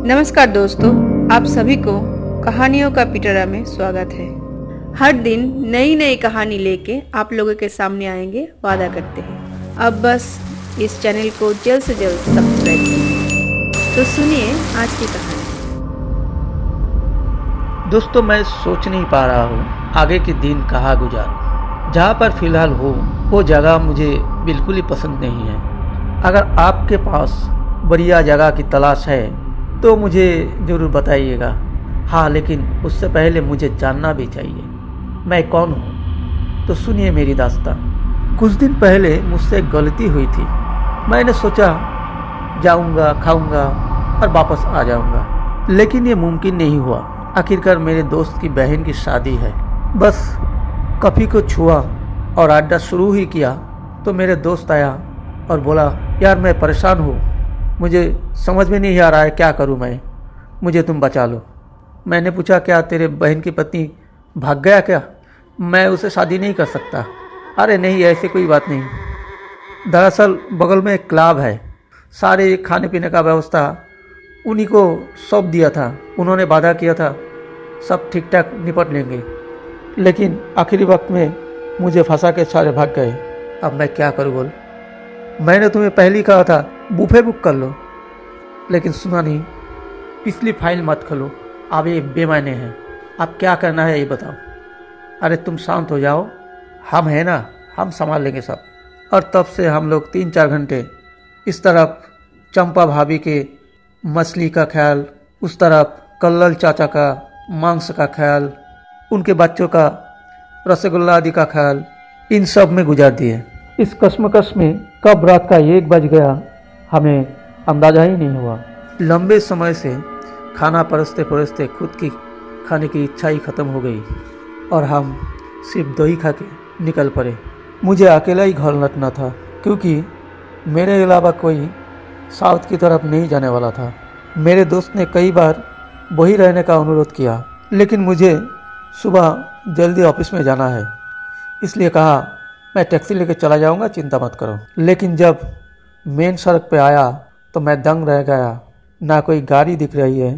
नमस्कार दोस्तों, आप सभी को कहानियों का पिटारा में स्वागत है। हर दिन नई नई कहानी लेके आप लोगों के सामने आएंगे, वादा करते हैं। अब बस इस चैनल को जल्द से जल्द सब्सक्राइब करें। तो सुनिए आज की कहानी। दोस्तों, मैं सोच नहीं पा रहा हूँ आगे के दिन कहाँ गुजारूं। जहाँ पर फिलहाल हो वो जगह मुझे बिल्कुल ही पसंद नहीं है। अगर आपके पास बढ़िया जगह की तलाश है तो मुझे ज़रूर बताइएगा। हाँ, लेकिन उससे पहले मुझे जानना भी चाहिए मैं कौन हूँ। तो सुनिए मेरी दास्तान। कुछ दिन पहले मुझसे एक गलती हुई थी। मैंने सोचा जाऊँगा, खाऊँगा और वापस आ जाऊँगा, लेकिन ये मुमकिन नहीं हुआ। आखिरकार मेरे दोस्त की बहन की शादी है। बस कॉफ़ी को छुआ और अड्डा शुरू ही किया तो मेरे दोस्त आया और बोला, यार मैं परेशान हूँ, मुझे समझ में नहीं आ रहा है क्या करूँ मैं, मुझे तुम बचा लो। मैंने पूछा, क्या तेरे बहन की पत्नी भाग गया क्या? मैं उसे शादी नहीं कर सकता। अरे नहीं, ऐसी कोई बात नहीं। दरअसल बगल में एक क्लब है, सारे खाने पीने का व्यवस्था उन्हीं को सौंप दिया था। उन्होंने वादा किया था सब ठीक ठाक निपट लेंगे, लेकिन आखिरी वक्त में मुझे फंसा के सारे भाग गए। अब मैं क्या करूँ बोल? मैंने तुम्हें पहले ही कहा था बुफे बुक कर लो, लेकिन सुना नहीं। पिछली फाइल मत खोलो, अब ये बेमायने हैं। अब क्या करना है ये बताओ। अरे तुम शांत हो जाओ, हम हैं ना, हम संभाल लेंगे सब। और तब से हम लोग 3-4 घंटे इस तरफ चंपा भाभी के मछली का ख्याल, उस तरफ कल्लल चाचा का मांस का ख्याल, उनके बच्चों का रसगुल्ला आदि का ख्याल, इन सब में गुजार दिए। इस कश्मकश में कब रात का 1 बज गया हमें अंदाजा ही नहीं हुआ। लंबे समय से खाना परसते परसते खुद की खाने की इच्छा ही खत्म हो गई और हम सिर्फ दही खा के निकल पड़े। मुझे अकेला ही घर लौटना था, क्योंकि मेरे अलावा कोई साउथ की तरफ नहीं जाने वाला था। मेरे दोस्त ने कई बार वही रहने का अनुरोध किया, लेकिन मुझे सुबह जल्दी ऑफिस में जाना है, इसलिए कहा मैं टैक्सी लेके चला जाऊंगा, चिंता मत करो। लेकिन जब मेन सड़क पे आया तो मैं दंग रह गया। ना कोई गाड़ी दिख रही है,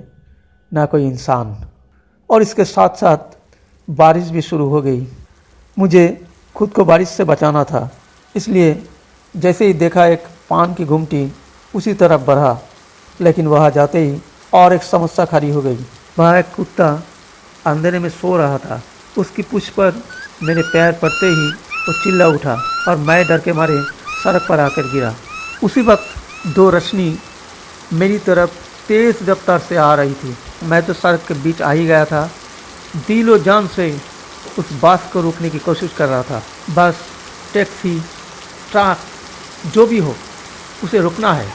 ना कोई इंसान, और इसके साथ साथ बारिश भी शुरू हो गई। मुझे खुद को बारिश से बचाना था, इसलिए जैसे ही देखा एक पान की गुमटी उसी तरफ बढ़ा, लेकिन वहाँ जाते ही और एक समस्या खड़ी हो गई। वहाँ एक कुत्ता अंधेरे में सो रहा था। उसकी पूंछ पर मेरे पैर पड़ते ही वो चिल्ला उठा और मैं डर के मारे सड़क पर आकर गिरा। उसी वक्त 2 रोशनी मेरी तरफ तेज़ रफ्तार से आ रही थी। मैं तो सड़क के बीच आ ही गया था। दिलो जान से उस बस को रोकने की कोशिश कर रहा था। बस, टैक्सी, ट्रक, जो भी हो, उसे रुकना है।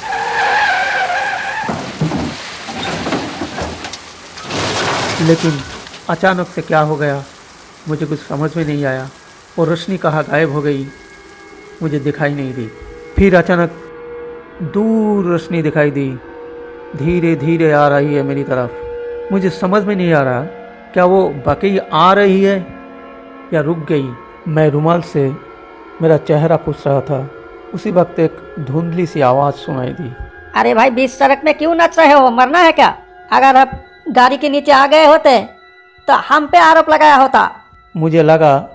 लेकिन अचानक से क्या हो गया मुझे कुछ समझ में नहीं आया। और रोशनी कहाँ गायब हो गई, मुझे दिखाई नहीं दी। फिर अचानक दूर रोशनी दिखाई दी, धीरे धीरे आ रही है मेरी तरफ। मुझे समझ में नहीं आ रहा क्या वो वाकई आ रही है या रुक गई। मैं रुमाल से मेरा चेहरा पूछ रहा था। उसी वक्त एक धुंधली सी आवाज़ सुनाई दी, अरे भाई, बीच सड़क में क्यों नच रहे हो? मरना है क्या? अगर आप गाड़ी के नीचे आ गए होते तो हम पे आरोप लगाया होता। मुझे लगा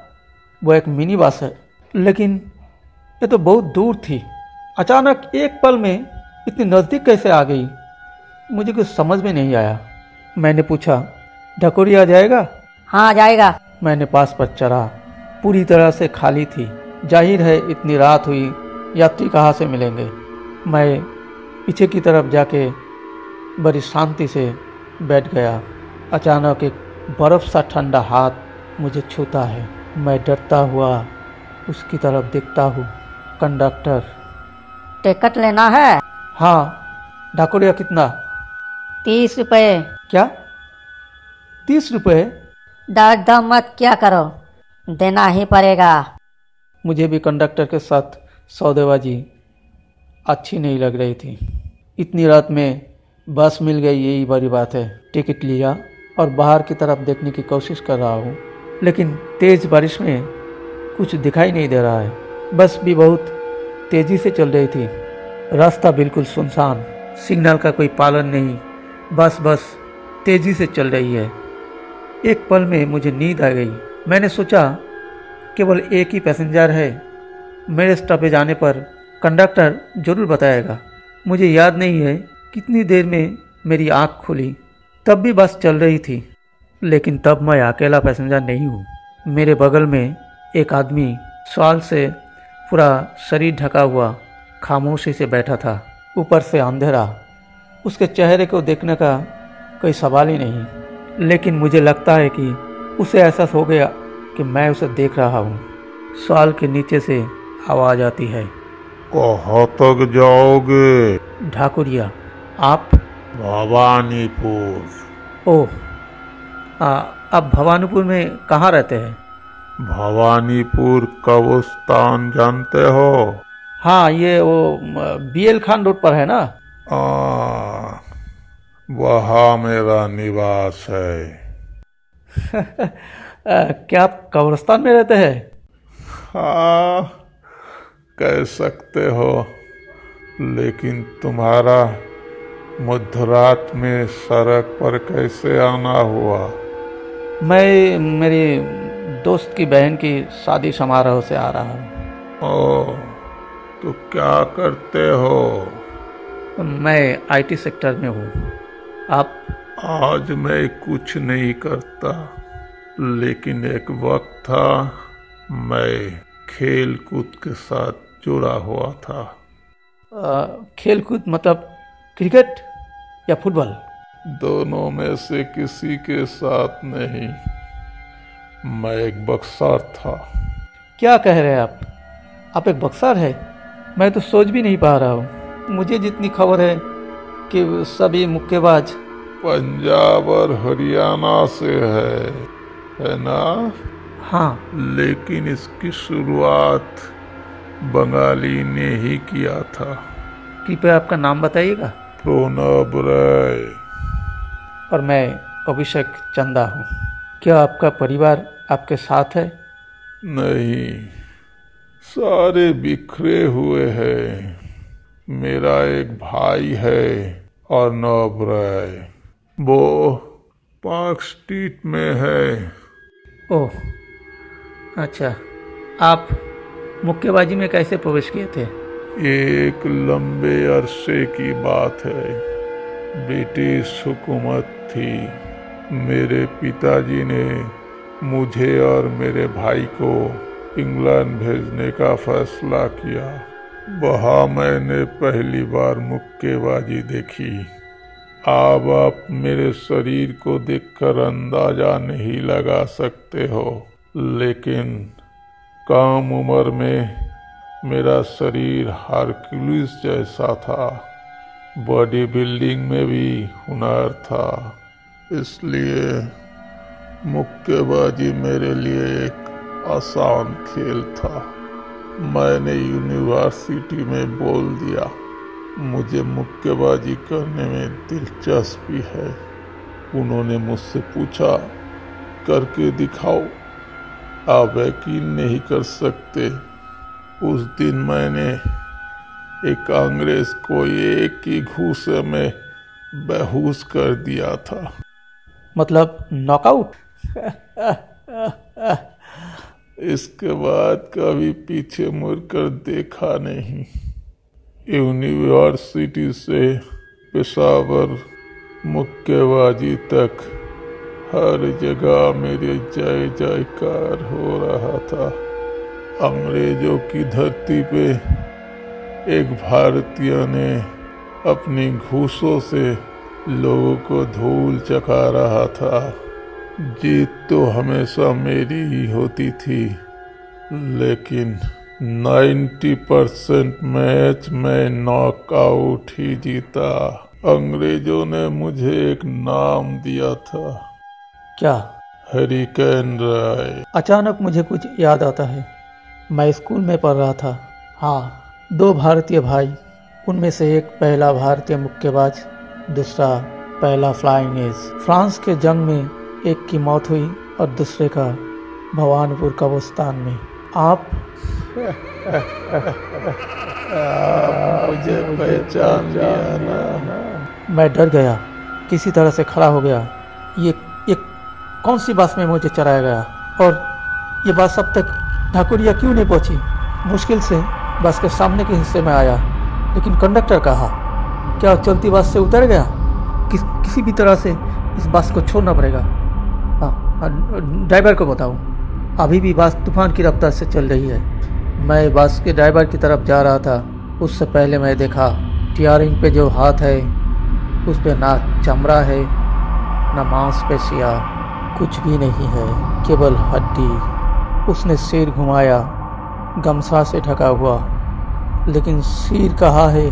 वो एक मिनी बस है, लेकिन ये तो बहुत दूर थी। अचानक एक पल में इतनी नज़दीक कैसे आ गई, मुझे कुछ समझ में नहीं आया। मैंने पूछा, ढकोरिया जाएगा? हाँ जाएगा। मैंने पास पर चढ़ा। पूरी तरह से खाली थी। जाहिर है इतनी रात हुई, यात्री कहाँ से मिलेंगे। मैं पीछे की तरफ जाके बड़ी शांति से बैठ गया। अचानक एक बर्फ़ सा ठंडा हाथ मुझे छूता है। मैं डरता हुआ उसकी तरफ देखता हूँ। कंडक्टर, टिकट लेना है? हाँ। ढाकुरिया कितना? 30 रुपये। क्या 30 रुपये? डर दम मत क्या करो, देना ही पड़ेगा। मुझे भी कंडक्टर के साथ सौदेबाजी अच्छी नहीं लग रही थी। इतनी रात में बस मिल गई, यही बड़ी बात है। टिकट लिया और बाहर की तरफ देखने की कोशिश कर रहा हूँ, लेकिन तेज़ बारिश में कुछ दिखाई नहीं दे रहा है। बस भी बहुत तेज़ी से चल रही थी। रास्ता बिल्कुल सुनसान, सिग्नल का कोई पालन नहीं, बस बस तेज़ी से चल रही है। एक पल में मुझे नींद आ गई। मैंने सोचा केवल एक ही पैसेंजर है, मेरे स्टॉपेज आने पर कंडक्टर ज़रूर बताएगा। मुझे याद नहीं है कितनी देर में मेरी आँख खुली, तब भी बस चल रही थी। लेकिन तब मैं अकेला पैसेंजर नहीं हूँ। मेरे बगल में एक आदमी शॉल से पूरा शरीर ढका हुआ खामोशी से बैठा था। ऊपर से अंधेरा, उसके चेहरे को देखने का कोई सवाल ही नहीं। लेकिन मुझे लगता है कि उसे एहसास हो गया कि मैं उसे देख रहा हूँ। शॉल के नीचे से आवाज़ आती है, कहाँ तक जाओगे? ठाकुरिया आप? भवानीपुर। ओह, आप भवानीपुर में कहाँ रहते हैं? भवानीपुर कब्रिस्तान जानते हो? हाँ, ये वो BL खान रोड पर है ना? वहाँ मेरा निवास है। क्या आप कब्रिस्तान में रहते हैं? हाँ, कह सकते हो। लेकिन तुम्हारा मध्यरात में सड़क पर कैसे आना हुआ? मैं मेरी दोस्त की बहन की शादी समारोह से आ रहा हूँ। ओ, तो क्या करते हो? मैं IT सेक्टर में हूँ। आप? आज मैं कुछ नहीं करता, लेकिन एक वक्त था मैं खेल कूद के साथ जुड़ा हुआ था। खेल कूद मतलब क्रिकेट या फुटबॉल? दोनों में से किसी के साथ नहीं। मैं एक बक्सर था। क्या कह रहे हैं आप? आप एक बक्सर है? मैं तो सोच भी नहीं पा रहा हूँ। मुझे जितनी खबर है कि सभी मुक्केबाज पंजाब और हरियाणा से है ना? हाँ। लेकिन इसकी शुरुआत बंगाली ने ही किया था। कृपया आपका नाम बताइएगा। प्रणब राय। और मैं अभिषेक चंदा हूँ। क्या आपका परिवार आपके साथ है? नहीं, सारे बिखरे हुए हैं। मेरा एक भाई है अर्नब राय, वो पार्क स्ट्रीट में है। ओह, अच्छा। आप मुक्केबाजी में कैसे प्रवेश किए थे? एक लंबे अरसे की बात है। ब्रिटिश हुकूमत थी। मेरे पिताजी ने मुझे और मेरे भाई को इंग्लैंड भेजने का फैसला किया। वहाँ मैंने पहली बार मुक्केबाजी देखी। अब आप मेरे शरीर को देखकर अंदाजा नहीं लगा सकते हो, लेकिन कम उम्र में मेरा शरीर हरक्यूलिस जैसा था। बॉडी बिल्डिंग में भी हुनर था, इसलिए मुक्केबाजी मेरे लिए एक आसान खेल था। मैंने यूनिवर्सिटी में बोल दिया, मुझे मुक्केबाजी करने में दिलचस्पी है। उन्होंने मुझसे पूछा, करके दिखाओ। आप यकीन नहीं कर सकते, उस दिन मैंने एक अंग्रेज को एक ही घूसे में बेहोश कर दिया था। मतलब नॉकआउट? इसके बाद कभी पीछे मुड़कर देखा नहीं। यूनिवर्सिटी से पेशावर मुक्केबाजी तक हर जगह मेरे जय जयकार हो रहा था। अंग्रेजों की धरती पे एक भारतीय ने अपनी घूसों से लोगों को धूल चखा रहा था। जीत तो हमेशा मेरी ही होती थी, लेकिन 90% मैच में नॉकआउट ही जीता। अंग्रेजों ने मुझे एक नाम दिया था, क्या? हरिकेन राय। अचानक मुझे कुछ याद आता है। मैं स्कूल में पढ़ रहा था। हाँ, 2 भारतीय भाई, उनमें से एक पहला भारतीय मुक्केबाज, दूसरा पहला फ्लाइंग एज। फ्रांस के जंग में एक की मौत हुई और दूसरे का भवानीपुर कब्रिस्तान में। आप? मुझे पहचान लिया ना? मैं डर गया। किसी तरह से खड़ा हो गया। ये कौन सी बस में मुझे चढ़ाया गया और ये बस अब तक ढाकुरिया क्यों नहीं पहुंची? मुश्किल से बस के सामने के हिस्से में आया, लेकिन कंडक्टर कहाँ? क्या चलती बस से उतर गया? किसी भी तरह से इस बस को छोड़ना पड़ेगा। ड्राइवर को बताऊं, अभी भी बस तूफान की रफ्तार से चल रही है। मैं बस के ड्राइवर की तरफ जा रहा था, उससे पहले मैं देखा स्टीयरिंग पे जो हाथ है उस पे ना चमड़ा है ना मांसपेशियाँ, कुछ भी नहीं है, केवल हड्डी। उसने सिर घुमाया, गमछा से ढका हुआ, लेकिन सिर कहाँ है?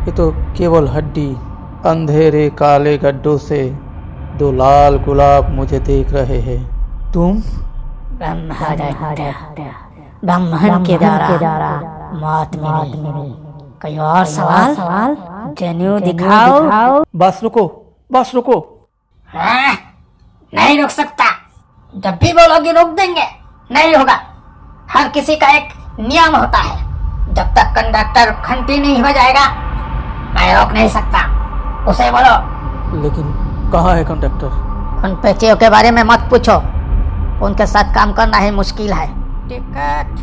ये तो केवल हड्डी। अंधेरे काले गड्ढों से 2 लाल गुलाब मुझे देख रहे हैं। तुम? ब्राह्मण के द्वारा मौत मिली। कोई और सवाल? जनेऊ दिखाओ। बस रुको। नहीं रुक सकता। जब भी बोलोगे रोक देंगे। नहीं होगा। हर किसी का एक नियम होता है। जब तक कंडक्टर घंटी नहीं बजाएगा मैं रोक नहीं सकता। उसे बोलो। लेकिन कहाँ है कंडक्टर? उन पेचियों के बारे में मत पूछो, उनके साथ काम करना ही मुश्किल है। टिकट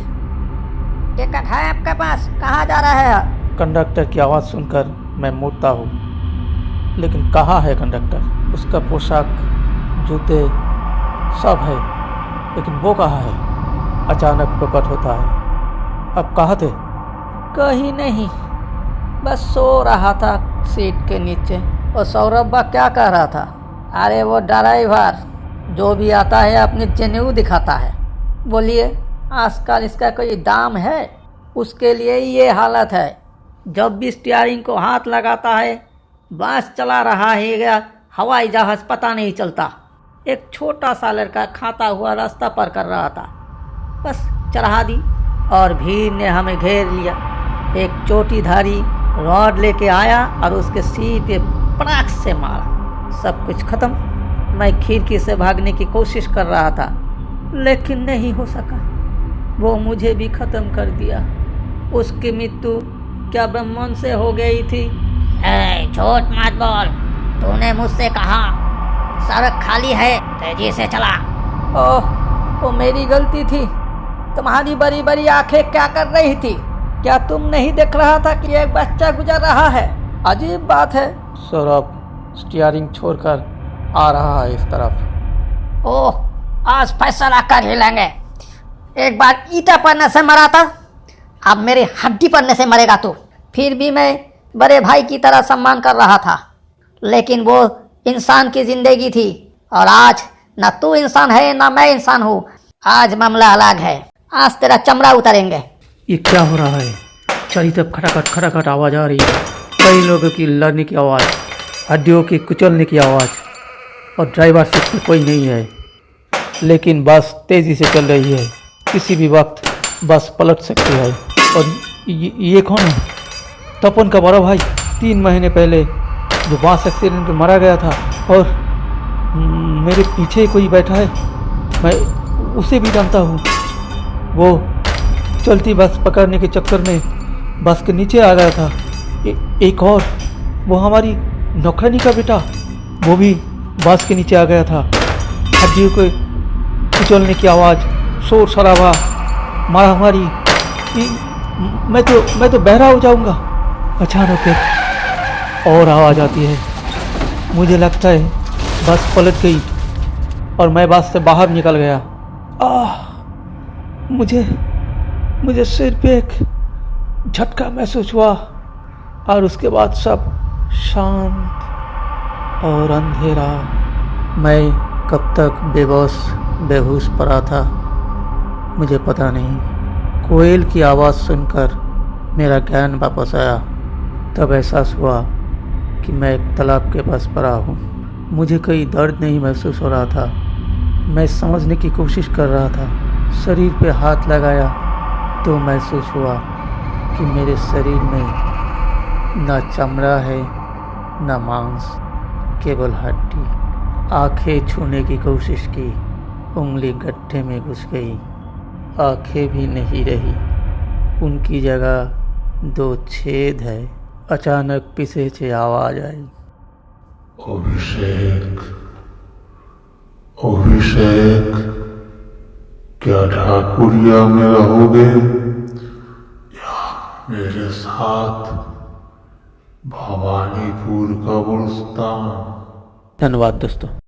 है आपके पास? कहाँ जा रहे हैं? कंडक्टर की आवाज़ सुनकर मैं मुड़ता हूँ, लेकिन कहाँ है कंडक्टर? उसका पोशाक, जूते सब है, लेकिन वो कहाँ है? अचानक प्रकट होता है। अब कहाँ थे? कहीं नहीं, बस सो रहा था सीट के नीचे। और सौरभ क्या कह रहा था? अरे वो ड्राइवर जो भी आता है अपनी जनेऊ दिखाता है। बोलिए, आजकल इसका कोई दाम है? उसके लिए ये हालत है। जब भी स्टीयरिंग को हाथ लगाता है बस चला रहा है या हवाई जहाज पता नहीं चलता। एक छोटा सा लड़का खाता हुआ रास्ता पार कर रहा था, बस चढ़ा दी और भीड़ ने हमें घेर लिया। एक चोटीधारी रॉड लेके आया और उसके सीट पे पटाख से मारा। सब कुछ खत्म। मैं खिड़की से भागने की कोशिश कर रहा था, लेकिन नहीं हो सका। वो मुझे भी खत्म कर दिया। उसकी मृत्यु क्या ब्रह्मांड से हो गई थी? झूठ मत बोल, तूने मुझसे कहा सड़क खाली है, तेजी से चला। ओह, वो मेरी गलती थी। तुम्हारी बड़ी बड़ी आंखें क्या कर रही थी? क्या तुम नहीं देख रहा था कि एक बच्चा गुजर रहा है? अजीब बात है। सौरभ स्टीयरिंग छोड़कर आ रहा है इस तरफ। ओह, आज फैसला कर ही लेंगे। एक बार ईटा पड़ने से मरा था, अब मेरे हड्डी पड़ने से मरेगा तू। फिर भी मैं बड़े भाई की तरह सम्मान कर रहा था, लेकिन वो इंसान की जिंदगी थी और आज न तू इंसान है न मैं इंसान हूँ। आज मामला अलग है। आज तेरा चमड़ा उतारेंगे। ये क्या हो रहा है? चारों तरफ खटाखट आवाज़ आ रही है। कई लोगों की लड़ने की आवाज़, हड्डियों की कुचलने की आवाज़, और ड्राइवर सीट पर कोई नहीं है। लेकिन बस तेज़ी से चल रही है, किसी भी वक्त बस पलट सकती है। और ये कौन है? तपन का बड़ा भाई, 3 महीने पहले जो बस एक्सीडेंट में मारा गया था। और मेरे पीछे कोई बैठा है, मैं उसे भी जानता हूँ। वो चलती बस पकड़ने के चक्कर में बस के नीचे आ गया था। एक और, वो हमारी नौकरानी का बेटा, वो भी बस के नीचे आ गया था। हड्डियों को कुचलने की आवाज़, शोर शराबा, मारामारी। मैं तो बहरा हो जाऊंगा। अचानक एक और आवाज़ आती है। मुझे लगता है बस पलट गई और मैं बस से बाहर निकल गया। मुझे सिर पे एक झटका महसूस हुआ और उसके बाद सब शांत और अंधेरा। मैं कब तक बेहोश पड़ा था मुझे पता नहीं। कोयल की आवाज़ सुनकर मेरा ज्ञान वापस आया। तब एहसास हुआ कि मैं एक तालाब के पास पड़ा हूँ। मुझे कोई दर्द नहीं महसूस हो रहा था। मैं समझने की कोशिश कर रहा था। शरीर पे हाथ लगाया तो महसूस हुआ कि मेरे शरीर में ना चमड़ा है ना मांस, केवल हड्डी। आंखें छूने की कोशिश की, उंगली गड्ढे में घुस गई। आंखें भी नहीं रही, उनकी जगह 2 छेद है। अचानक पीछे से आवाज़ आई। अभिषेक, अभिषेक, क्या ठाकुरिया में रहोगे या मेरे साथ भवानीपुर का गुलिस्तान? धन्यवाद दोस्तों।